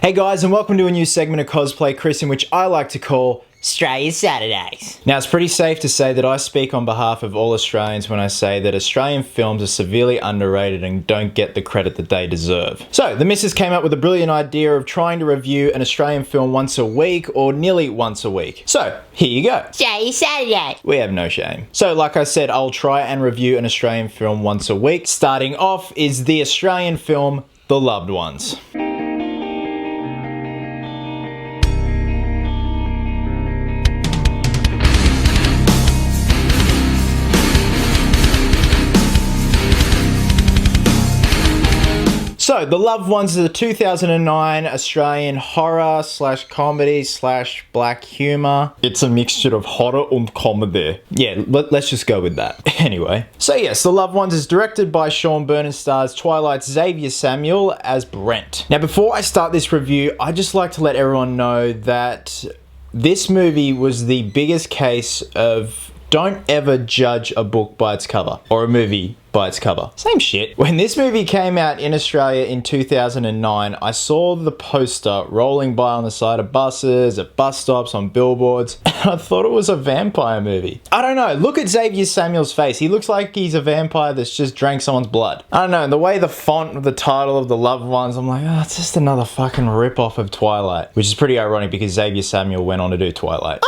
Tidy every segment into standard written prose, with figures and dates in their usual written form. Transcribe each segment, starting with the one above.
Hey guys, and welcome to a new segment of Cosplay, Chris, in which I like to call Straya Saturdays. Now, it's pretty safe to say that I speak on behalf of all Australians when I say that Australian films are severely underrated and don't get the credit that they deserve. So, the missus came up with a brilliant idea of trying to review an Australian film once a week, or nearly once a week. So, here you go. Straya Saturday. We have no shame. So, like I said, I'll try and review an Australian film once a week. Starting off is the Australian film, The Loved Ones. So, The Loved Ones is a 2009 Australian horror / comedy / black humour. It's a mixture of horror and comedy. Yeah, let's just go with that. Anyway. So yes, The Loved Ones is directed by Sean Byrne and stars Twilight's Xavier Samuel as Brent. Now, before I start this review, I'd just like to let everyone know that this movie was the biggest case of don't ever judge a book by its cover, or a movie by its cover. Same shit. When this movie came out in Australia in 2009, I saw the poster rolling by on the side of buses, at bus stops, on billboards, and I thought it was a vampire movie. I don't know, look at Xavier Samuel's face. He looks like he's a vampire that's just drank someone's blood. I don't know, the way the font of the title of The Loved Ones, I'm like, oh, it's just another fucking rip-off of Twilight. Which is pretty ironic because Xavier Samuel went on to do Twilight.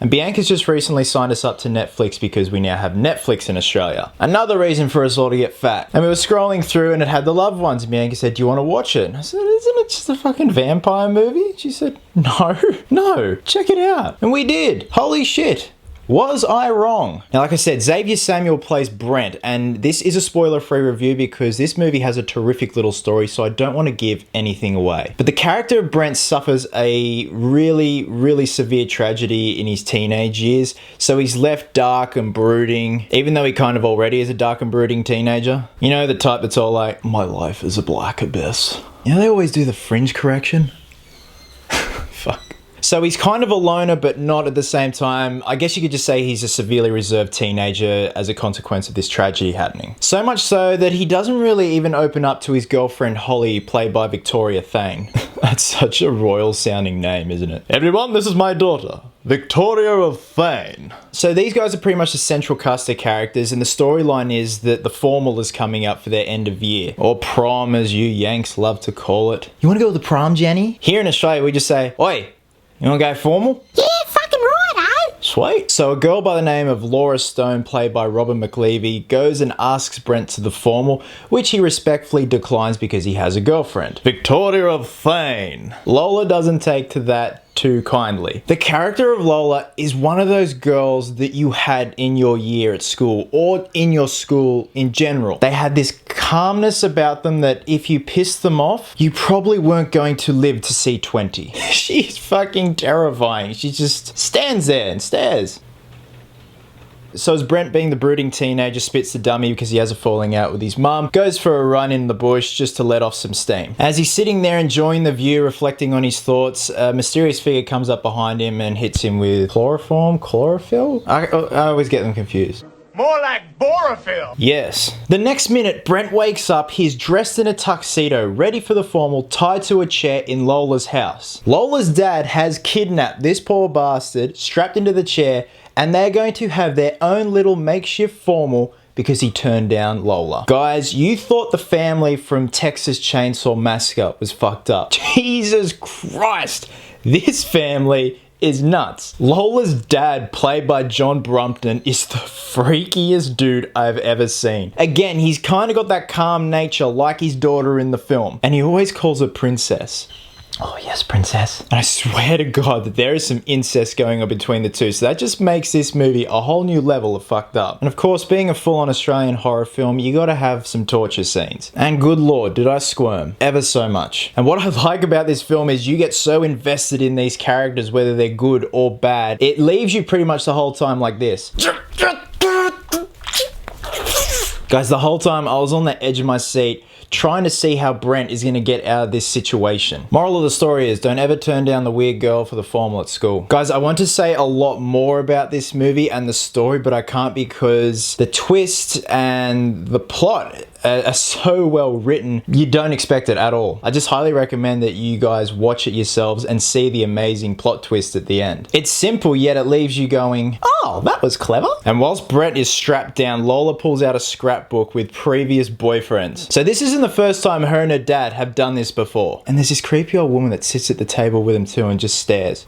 And Bianca's just recently signed us up to Netflix because we now have Netflix in Australia. Another reason for us all to get fat. And we were scrolling through and it had The Loved Ones, and Bianca said, do you want to watch it? And I said, isn't it just a fucking vampire movie? She said, no, check it out. And we did. Holy shit. Was I wrong? Now, like I said, Xavier Samuel plays Brent, and this is a spoiler-free review because this movie has a terrific little story, so I don't want to give anything away. But the character of Brent suffers a really severe tragedy in his teenage years, so he's left dark and brooding, even though he kind of already is a dark and brooding teenager. You know, the type that's all like, my life is a black abyss. You know, they always do the fringe correction. Fuck. So he's kind of a loner, but not at the same time. I guess you could just say he's a severely reserved teenager as a consequence of this tragedy happening. So much so that he doesn't really even open up to his girlfriend Holly, played by Victoria Thane. That's such a royal sounding name, isn't it? Everyone, this is my daughter, Victoria of Thane. So these guys are pretty much the central cast of characters, and the storyline is that the formal is coming up for their end of year, or prom as you Yanks love to call it. You want to go to the prom, Jenny? Here in Australia, we just say, oi, you wanna go formal? Yeah, fucking right, eh? Sweet. So a girl by the name of Laura Stone, played by Robin McLeavy, goes and asks Brent to the formal, which he respectfully declines because he has a girlfriend, Victoria of Thane. Lola doesn't take to that too kindly. The character of Lola is one of those girls that you had in your year at school, or in your school in general. They had this calmness about them that if you pissed them off, you probably weren't going to live to see 20. She's fucking terrifying. She just stands there and stares. So as Brent, being the brooding teenager, spits the dummy because he has a falling out with his mum, goes for a run in the bush just to let off some steam. As he's sitting there enjoying the view, reflecting on his thoughts, a mysterious figure comes up behind him and hits him with chlorophyll? I always get them confused. More like borophyll. Yes. The next minute, Brent wakes up, he's dressed in a tuxedo, ready for the formal, tied to a chair in Lola's house. Lola's dad has kidnapped this poor bastard, strapped into the chair, and they're going to have their own little makeshift formal because he turned down Lola. Guys, you thought the family from Texas Chainsaw Massacre was fucked up. Jesus Christ, this family is nuts. Lola's dad, played by John Brumpton, is the freakiest dude I've ever seen. Again, he's kind of got that calm nature like his daughter in the film, and he always calls her princess. Oh yes, princess. And I swear to God that there is some incest going on between the two, so that just makes this movie a whole new level of fucked up. And of course, being a full-on Australian horror film, you gotta have some torture scenes. And good lord, did I squirm ever so much. And what I like about this film is you get so invested in these characters, whether they're good or bad, it leaves you pretty much the whole time like this. Guys, the whole time I was on the edge of my seat, trying to see how Brent is going to get out of this situation. Moral of the story is, don't ever turn down the weird girl for the formal at school. Guys, I want to say a lot more about this movie and the story, but I can't because the twist and the plot are so well written, you don't expect it at all. I just highly recommend that you guys watch it yourselves and see the amazing plot twist at the end. It's simple, yet it leaves you going, oh, that was clever. And whilst Brett is strapped down, Lola pulls out a scrapbook with previous boyfriends. So this isn't the first time her and her dad have done this before. And there's this creepy old woman that sits at the table with him too and just stares.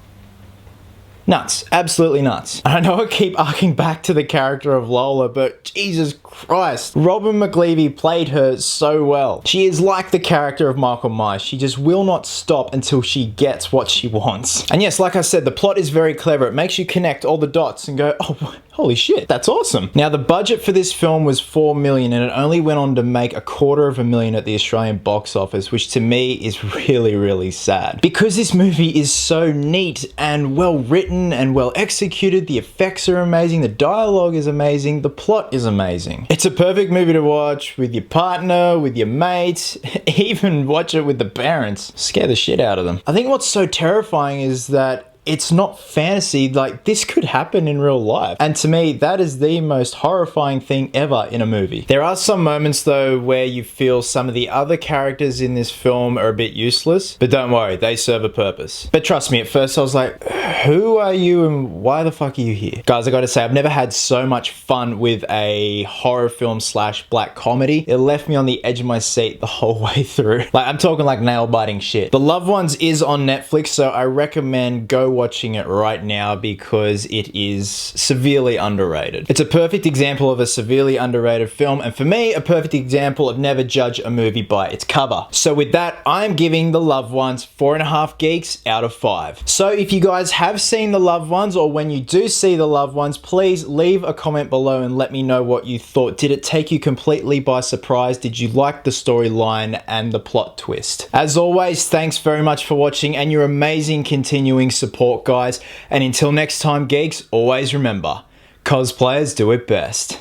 Nuts. Absolutely nuts. I know I keep arcing back to the character of Lola, but Jesus Christ. Robin McLeavy played her so well. She is like the character of Michael Myers. She just will not stop until she gets what she wants. And yes, like I said, the plot is very clever. It makes you connect all the dots and go, oh, holy shit, that's awesome. Now, the budget for this film was $4 million, and it only went on to make $250,000 at the Australian box office, which to me is really, really sad. Because this movie is so neat and well written and well executed, the effects are amazing, the dialogue is amazing, the plot is amazing. It's a perfect movie to watch with your partner, with your mates, even watch it with the parents. Scare the shit out of them. I think what's so terrifying is that it's not fantasy, like this could happen in real life. And to me, that is the most horrifying thing ever in a movie. There are some moments though where you feel some of the other characters in this film are a bit useless, but don't worry, they serve a purpose. But trust me, at first I was like, who are you and why the fuck are you here? Guys, I gotta say, I've never had so much fun with a horror film / black comedy. It left me on the edge of my seat the whole way through. Like, I'm talking like nail-biting shit. The Loved Ones is on Netflix, so I recommend go watching it right now because it is severely underrated. It's a perfect example of a severely underrated film, and for me, a perfect example of never judge a movie by its cover. So with that, I'm giving The Loved Ones 4.5 geeks out of 5. So if you guys have seen The Loved Ones, or when you do see The Loved Ones, please leave a comment below and let me know what you thought. Did it take you completely by surprise? Did you like the storyline and the plot twist? As always, thanks very much for watching and your amazing continuing support, guys. And until next time, geeks, always remember, cosplayers do it best.